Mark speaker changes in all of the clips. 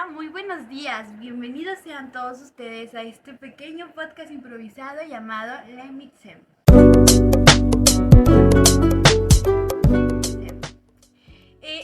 Speaker 1: Hola, muy buenos días. Bienvenidos sean todos ustedes a este pequeño podcast improvisado llamado Le Mixem.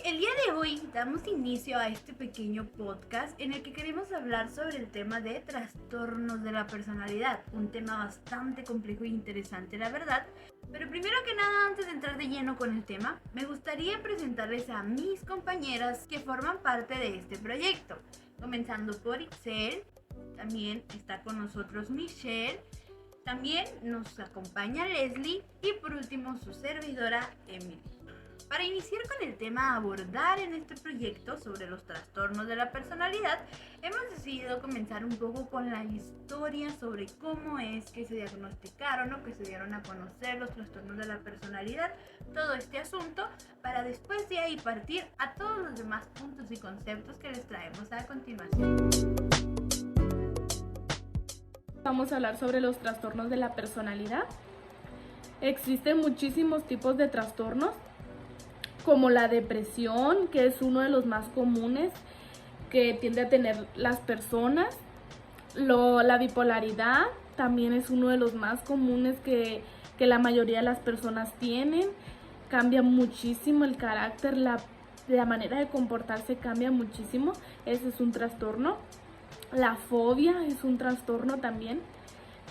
Speaker 1: El día de hoy damos inicio a este pequeño podcast en el que queremos hablar sobre el tema de trastornos de la personalidad, un tema bastante complejo e interesante, la verdad. Pero primero que nada, antes de entrar de lleno con el tema, me gustaría presentarles a mis compañeras que forman parte de este proyecto. Comenzando por Itzel, también está con nosotros Michelle, también nos acompaña Leslie y por último su servidora Emily. Para iniciar con el tema a abordar en este proyecto sobre los trastornos de la personalidad, hemos decidido comenzar un poco con la historia sobre cómo es que se diagnosticaron o que se dieron a conocer los trastornos de la personalidad, todo este asunto, para después de ahí partir a todos los demás puntos y conceptos que les traemos a continuación.
Speaker 2: Vamos a hablar sobre los trastornos de la personalidad. Existen muchísimos tipos de trastornos, como la depresión, que es uno de los más comunes que tiende a tener las personas. La bipolaridad también es uno de los más comunes que la mayoría de las personas tienen. Cambia muchísimo el carácter, la manera de comportarse cambia muchísimo. Ese es un trastorno. La fobia es un trastorno también.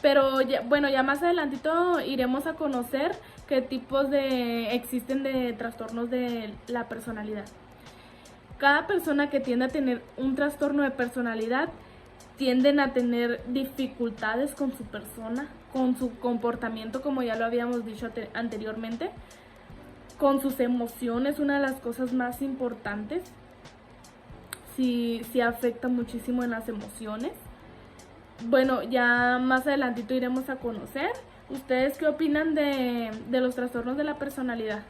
Speaker 2: Pero ya más adelantito iremos a conocer qué tipos existen de trastornos de la personalidad. Cada persona que tiende a tener un trastorno de personalidad tienden a tener dificultades con su persona, con su comportamiento, como ya lo habíamos dicho anteriormente, con sus emociones, una de las cosas más importantes. Sí afecta muchísimo en las emociones. Bueno, ya más adelantito iremos a conocer. ¿Ustedes qué opinan de los trastornos de la personalidad?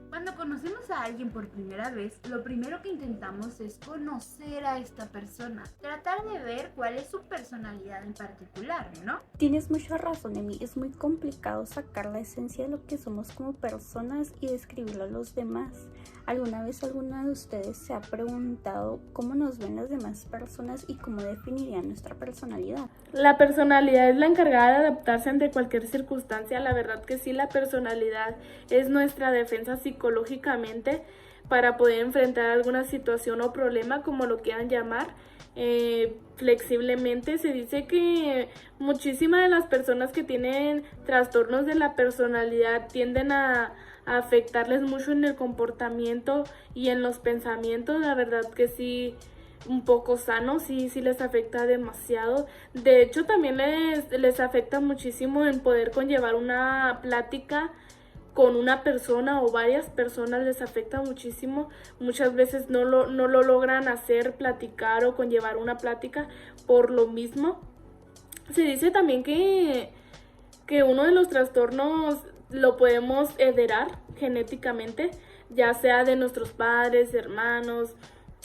Speaker 1: Cuando conocemos a alguien por primera vez, lo primero que intentamos es conocer a esta persona, tratar de ver cuál es su personalidad en particular, ¿no?
Speaker 3: Tienes mucha razón, Emi. Es muy complicado sacar la esencia de lo que somos como personas y describirlo a los demás. ¿Alguna vez alguna de ustedes se ha preguntado cómo nos ven las demás personas y cómo definirían nuestra personalidad?
Speaker 2: La personalidad es la encargada de adaptarse ante cualquier circunstancia. La verdad que sí, la personalidad es nuestra defensa psicológicamente para poder enfrentar alguna situación o problema, como lo quieran llamar, flexiblemente. Se dice que muchísimas de las personas que tienen trastornos de la personalidad tienden a afectarles mucho en el comportamiento y en los pensamientos. La verdad que sí, un poco sano, sí les afecta demasiado. De hecho, también les afecta muchísimo en poder conllevar una plática con una persona o varias personas. Les afecta muchísimo. Muchas veces no lo logran hacer, platicar o conllevar una plática por lo mismo. Se dice también que uno de los trastornos lo podemos heredar genéticamente, ya sea de nuestros padres, hermanos,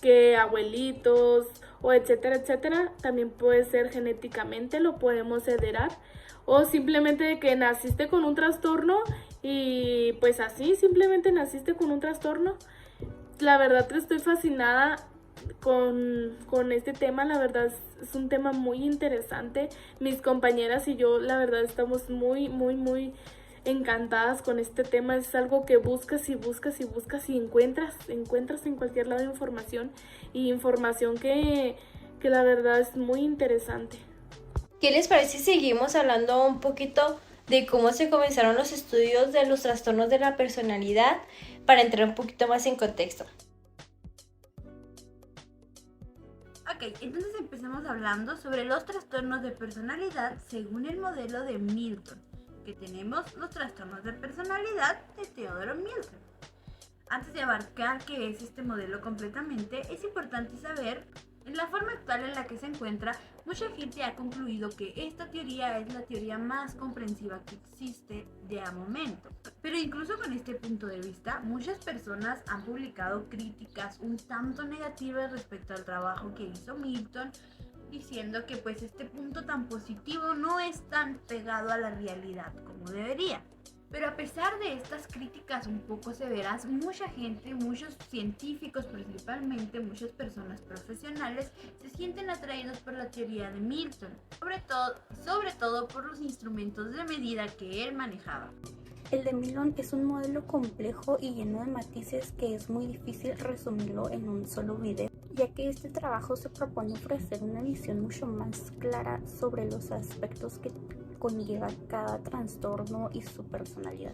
Speaker 2: que abuelitos o etcétera, etcétera. También puede ser genéticamente, lo podemos heredar, o simplemente de que naciste con un trastorno y pues así, simplemente naciste con un trastorno. La verdad que estoy fascinada con este tema. La verdad es un tema muy interesante. Mis compañeras y yo, la verdad, estamos muy encantadas con este tema. Es algo que buscas y encuentras en cualquier lado información que la verdad es muy interesante.
Speaker 4: ¿Qué les parece si seguimos hablando un poquito de cómo se comenzaron los estudios de los trastornos de la personalidad para entrar un poquito más en contexto?
Speaker 1: Ok, entonces empezamos hablando sobre los trastornos de personalidad según el modelo de Milton, que tenemos los trastornos de personalidad de Theodore Milton. Antes de abarcar qué es este modelo completamente, es importante saber en la forma actual en la que se encuentra. Mucha gente ha concluido que esta teoría es la teoría más comprensiva que existe de a momento. Pero incluso con este punto de vista, muchas personas han publicado críticas un tanto negativas respecto al trabajo que hizo Milton, diciendo que pues este punto tan positivo no es tan pegado a la realidad como debería. Pero a pesar de estas críticas un poco severas, mucha gente, muchos científicos principalmente, muchas personas profesionales se sienten atraídos por la teoría de Milton, sobre todo por los instrumentos de medida que él manejaba.
Speaker 3: El de Milton es un modelo complejo y lleno de matices que es muy difícil resumirlo en un solo video, ya que este trabajo se propone ofrecer una visión mucho más clara sobre los aspectos que conlleva cada trastorno y su personalidad.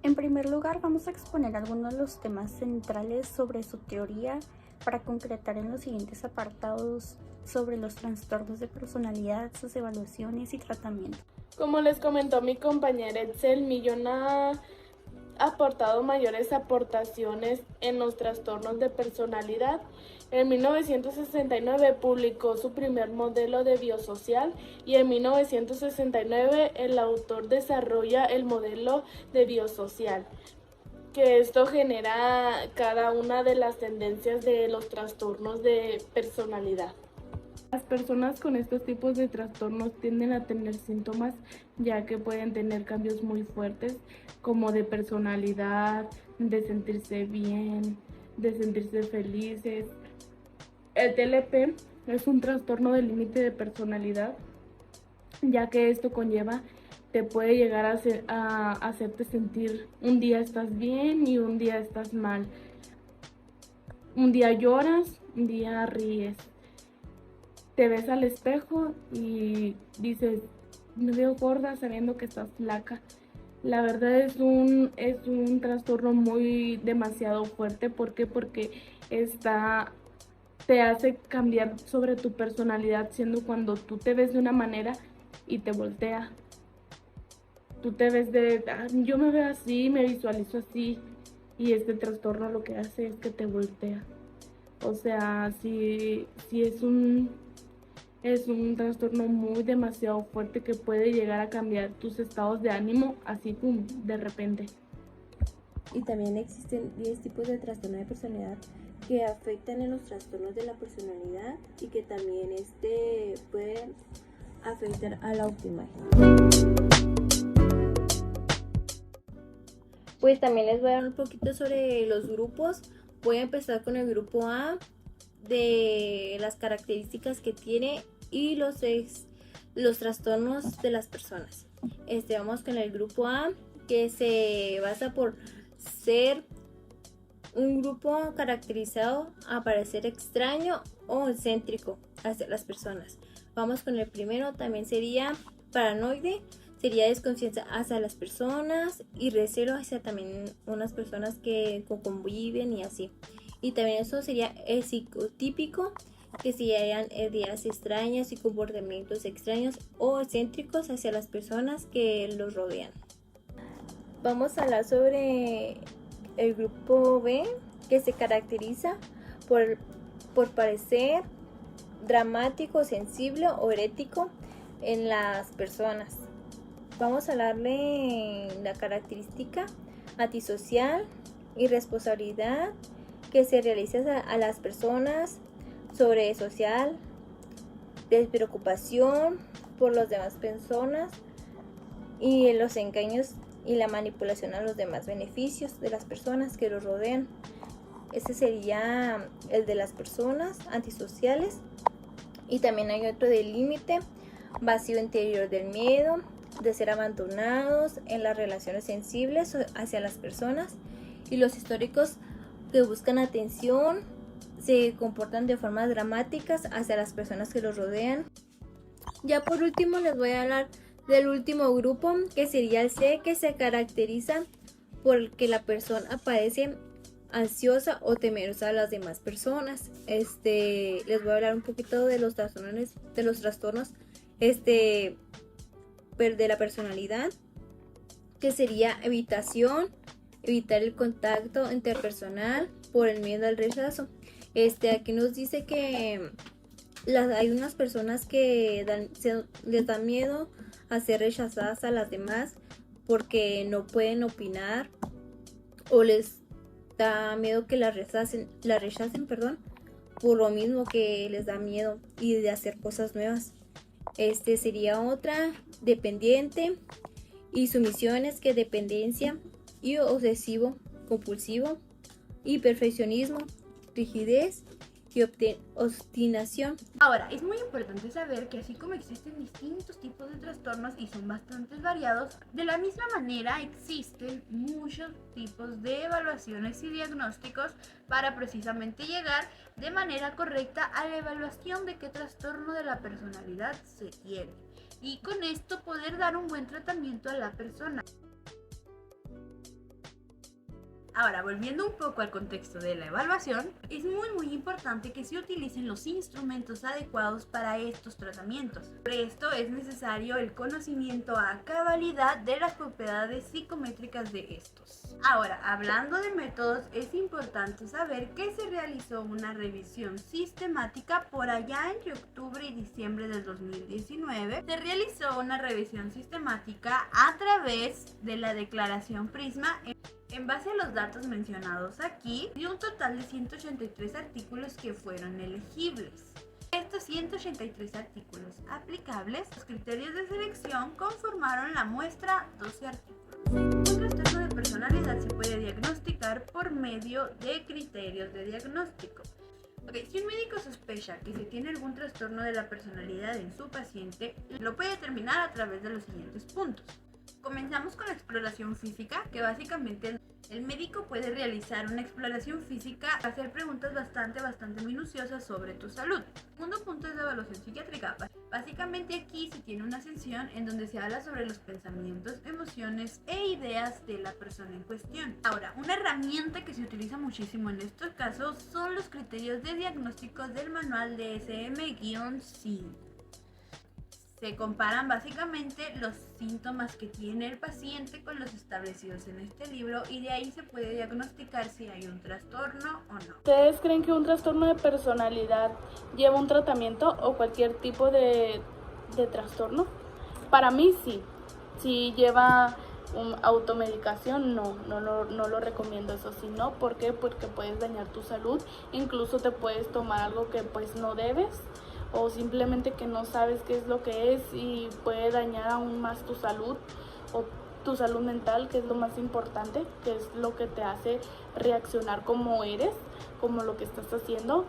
Speaker 3: En primer lugar, vamos a exponer algunos de los temas centrales sobre su teoría para concretar en los siguientes apartados sobre los trastornos de personalidad, sus evaluaciones y tratamiento.
Speaker 2: Como les comentó mi compañera Etzel, Millón ha aportado mayores aportaciones en los trastornos de personalidad. En 1969 publicó su primer modelo de biosocial y en 1969 el autor desarrolla el modelo de biosocial, que esto genera cada una de las tendencias de los trastornos de personalidad. Las personas con estos tipos de trastornos tienden a tener síntomas, ya que pueden tener cambios muy fuertes, como de personalidad, de sentirse bien, de sentirse felices. El TLP es un trastorno del límite de personalidad, ya que esto te puede llegar a hacerte sentir un día estás bien y un día estás mal. Un día lloras, un día ríes. Te ves al espejo y dices, me veo gorda sabiendo que estás flaca. La verdad es un trastorno demasiado fuerte. ¿Por qué? Porque te hace cambiar sobre tu personalidad, siendo cuando tú te ves de una manera y te voltea. Tú te ves yo me veo así, me visualizo así, y este trastorno lo que hace es que te voltea. O sea, sí es un trastorno demasiado fuerte que puede llegar a cambiar tus estados de ánimo así de repente.
Speaker 5: Y también existen 10 tipos de trastorno de personalidad que afectan en los trastornos de la personalidad y que también pueden afectar a la autoimagen.
Speaker 4: Pues también les voy a dar un poquito sobre los grupos. Voy a empezar con el grupo A, de las características que tiene y los trastornos de las personas. Vamos con el grupo A, que se basa por ser un grupo caracterizado a parecer extraño o excéntrico hacia las personas. Vamos con el primero, también sería paranoide, sería desconfianza hacia las personas y recelo hacia también unas personas que conviven y así. Y también eso sería el psicotípico, que si hayan ideas extrañas y comportamientos extraños o excéntricos hacia las personas que los rodean. Vamos a hablar sobre el grupo B, que se caracteriza por parecer dramático, sensible o erético en las personas. Vamos a hablarle la característica antisocial, irresponsabilidad, que se realiza a las personas, sobre social, despreocupación por las demás personas y los engaños y la manipulación a los demás beneficios de las personas que los rodean. Ese sería el de las personas antisociales. Y también hay otro del límite, vacío interior del miedo, de ser abandonados en las relaciones sensibles hacia las personas, y los históricos que buscan atención, se comportan de formas dramáticas hacia las personas que los rodean. Ya por último les voy a hablar del último grupo, que sería el C, que se caracteriza porque la persona parece ansiosa o temerosa a las demás personas. Les voy a hablar un poquito de los trastornos de la personalidad, que sería evitación, evitar el contacto interpersonal por el miedo al rechazo. Aquí nos dice que hay unas personas que les da miedo a ser rechazadas a las demás porque no pueden opinar, o les da miedo que la rechacen, por lo mismo que les da miedo y de hacer cosas nuevas. Sería otra, dependiente, y sumisiones que dependencia y obsesivo compulsivo y perfeccionismo, rigidez y obstinación.
Speaker 1: Ahora, es muy importante saber que así como existen distintos tipos de trastornos y son bastante variados, de la misma manera existen muchos tipos de evaluaciones y diagnósticos para precisamente llegar de manera correcta a la evaluación de qué trastorno de la personalidad se tiene y con esto poder dar un buen tratamiento a la persona. Ahora, volviendo un poco al contexto de la evaluación, es muy importante que se utilicen los instrumentos adecuados para estos tratamientos. Por esto es necesario el conocimiento a cabalidad de las propiedades psicométricas de estos. Ahora, hablando de métodos, es importante saber que se realizó una revisión sistemática por allá entre octubre y diciembre del 2019. Se realizó una revisión sistemática a través de la declaración Prisma. En base a los datos mencionados aquí, dio un total de 183 artículos que fueron elegibles. Estos 183 artículos aplicables, los criterios de selección conformaron la muestra 12 artículos. Un trastorno de personalidad se puede diagnosticar por medio de criterios de diagnóstico. Si un médico sospecha que se tiene algún trastorno de la personalidad en su paciente, lo puede determinar a través de los siguientes puntos. Comenzamos con la exploración física, que básicamente el médico puede realizar una exploración física, hacer preguntas bastante minuciosas sobre tu salud. El segundo punto es la evaluación psiquiátrica. Básicamente aquí se tiene una sesión en donde se habla sobre los pensamientos, emociones e ideas de la persona en cuestión. Ahora, una herramienta que se utiliza muchísimo en estos casos son los criterios de diagnóstico del manual DSM-5. Se comparan básicamente los síntomas que tiene el paciente con los establecidos en este libro y de ahí se puede diagnosticar si hay un trastorno o no.
Speaker 2: ¿Ustedes creen que un trastorno de personalidad lleva un tratamiento o cualquier tipo de trastorno? Para mí sí. Si lleva automedicación, no lo recomiendo, eso sí, no. ¿Por qué? Porque puedes dañar tu salud, incluso te puedes tomar algo que pues no debes, o simplemente que no sabes qué es lo que es y puede dañar aún más tu salud o tu salud mental, que es lo más importante, que es lo que te hace reaccionar como eres, como lo que estás haciendo.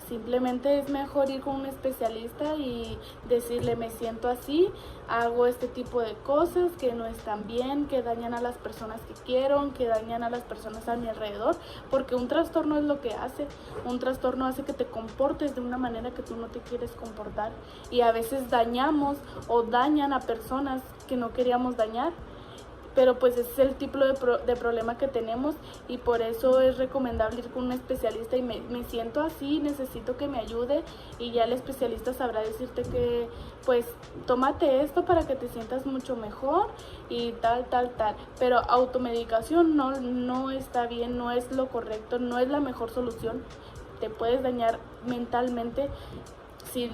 Speaker 2: Simplemente es mejor ir con un especialista y decirle: me siento así, hago este tipo de cosas que no están bien, que dañan a las personas que quiero, que dañan a las personas a mi alrededor, porque un trastorno es lo que hace. Un trastorno hace que te comportes de una manera que tú no te quieres comportar y a veces dañamos o dañan a personas que no queríamos dañar. Pero pues ese es el tipo de problema que tenemos y por eso es recomendable ir con un especialista y me siento así, necesito que me ayude, y ya el especialista sabrá decirte que pues tómate esto para que te sientas mucho mejor y tal. Pero automedicación no está bien, no es lo correcto, no es la mejor solución. Te puedes dañar mentalmente si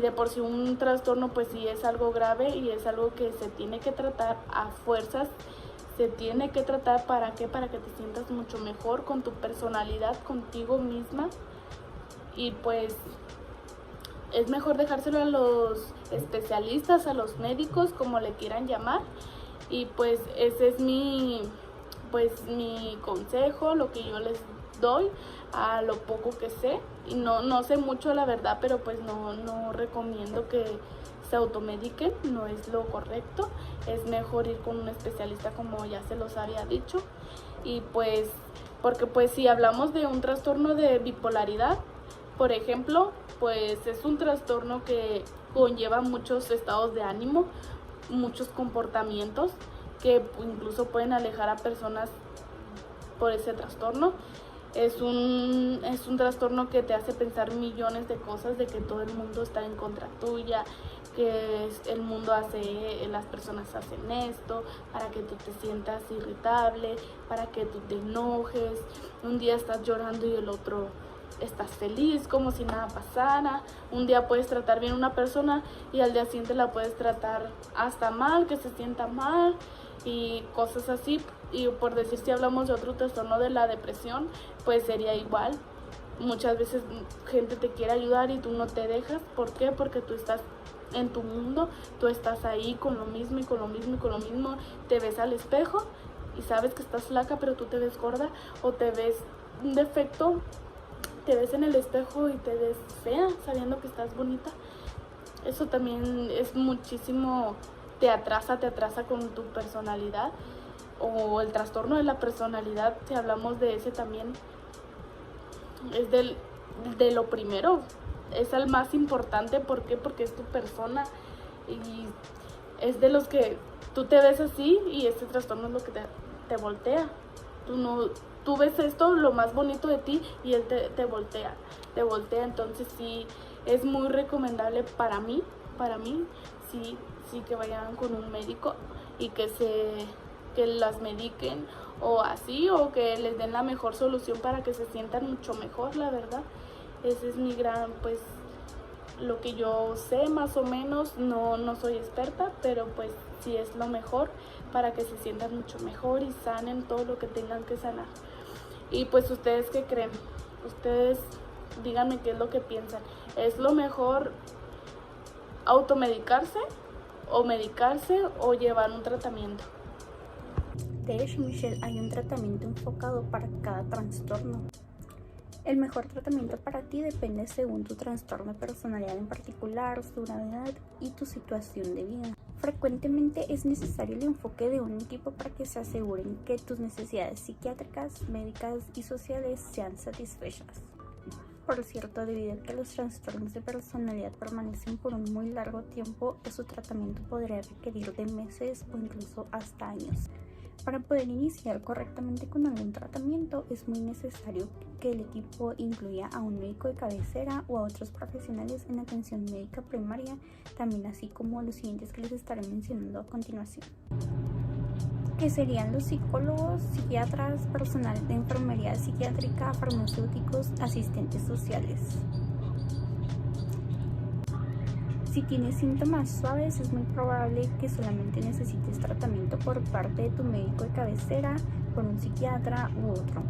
Speaker 2: de por sí un trastorno pues sí es algo grave y es algo que se tiene que tratar a fuerzas. Se tiene que tratar, ¿para qué? Para que te sientas mucho mejor con tu personalidad, contigo misma, y pues es mejor dejárselo a los especialistas, a los médicos, como le quieran llamar. Y pues ese es mi consejo, lo que yo les doy a lo poco que sé, y no sé mucho la verdad, pero pues no recomiendo que se automediquen, no es lo correcto. Es mejor ir con un especialista, como ya se los había dicho. Y pues porque pues si hablamos de un trastorno de bipolaridad, por ejemplo, pues es un trastorno que conlleva muchos estados de ánimo, muchos comportamientos que incluso pueden alejar a personas por ese trastorno. Es un trastorno que te hace pensar millones de cosas, de que todo el mundo está en contra tuya, que el mundo las personas hacen esto para que tú te sientas irritable, para que tú te enojes. Un día estás llorando y el otro estás feliz, como si nada pasara. Un día puedes tratar bien a una persona y al día siguiente la puedes tratar hasta mal, que se sienta mal y cosas así. Y por decir, si hablamos de otro trastorno de la depresión, pues sería igual. Muchas veces gente te quiere ayudar y tú no te dejas. ¿Por qué? Porque tú estás en tu mundo, tú estás ahí con lo mismo y con lo mismo y con lo mismo, te ves al espejo y sabes que estás flaca pero tú te ves gorda, o te ves un defecto, te ves en el espejo y te ves fea sabiendo que estás bonita. Eso también es muchísimo, te atrasa con tu personalidad, o el trastorno de la personalidad, si hablamos de ese también, es de lo primero, es el más importante. ¿Por qué? Porque es tu persona y es de los que tú te ves así y este trastorno es lo que te voltea. Tú ves esto, lo más bonito de ti, y él te voltea. Entonces sí, es muy recomendable para mí, sí que vayan con un médico y que las mediquen o así, o que les den la mejor solución para que se sientan mucho mejor, la verdad. Ese es mi gran, pues, lo que yo sé más o menos, no soy experta, pero pues sí es lo mejor para que se sientan mucho mejor y sanen todo lo que tengan que sanar. Y pues, ¿ustedes qué creen? Ustedes díganme qué es lo que piensan. ¿Es lo mejor automedicarse o medicarse o llevar un tratamiento?
Speaker 3: De hecho, Michelle, hay un tratamiento enfocado para cada trastorno. El mejor tratamiento para ti depende según tu trastorno de personalidad en particular, su gravedad y tu situación de vida. Frecuentemente es necesario el enfoque de un equipo para que se aseguren que tus necesidades psiquiátricas, médicas y sociales sean satisfechas. Por cierto, debido a que los trastornos de personalidad permanecen por un muy largo tiempo, su tratamiento podría requerir de meses o incluso hasta años. Para poder iniciar correctamente con algún tratamiento, es muy necesario que el equipo incluya a un médico de cabecera o a otros profesionales en atención médica primaria, también así como los siguientes que les estaré mencionando a continuación, que serían los psicólogos, psiquiatras, personal de enfermería psiquiátrica, farmacéuticos, asistentes sociales. Si tienes síntomas suaves, es muy probable que solamente necesites tratamiento por parte de tu médico de cabecera, por un psiquiatra u otro.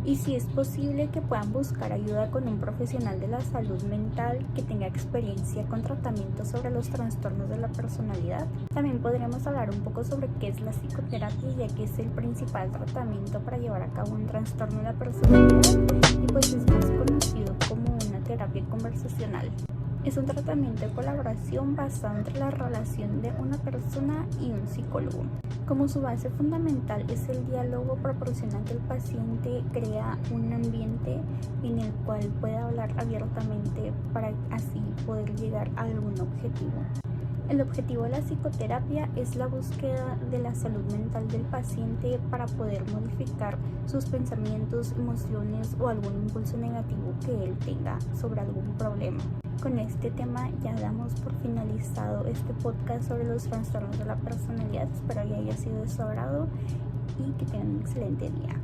Speaker 3: Y si es posible que puedan buscar ayuda con un profesional de la salud mental que tenga experiencia con tratamiento sobre los trastornos de la personalidad. También podríamos hablar un poco sobre qué es la psicoterapia, ya que es el principal tratamiento para llevar a cabo un trastorno de la personalidad y pues es más conocido como una terapia conversacional. Es un tratamiento de colaboración basado entre la relación de una persona y un psicólogo. Como su base fundamental es el diálogo, proporciona que el paciente crea un ambiente en el cual pueda hablar abiertamente para así poder llegar a algún objetivo. El objetivo de la psicoterapia es la búsqueda de la salud mental del paciente para poder modificar sus pensamientos, emociones o algún impulso negativo que él tenga sobre algún problema. Con este tema ya damos por finalizado este podcast sobre los trastornos de la personalidad. Espero que haya sido de su agrado y que tengan un excelente día.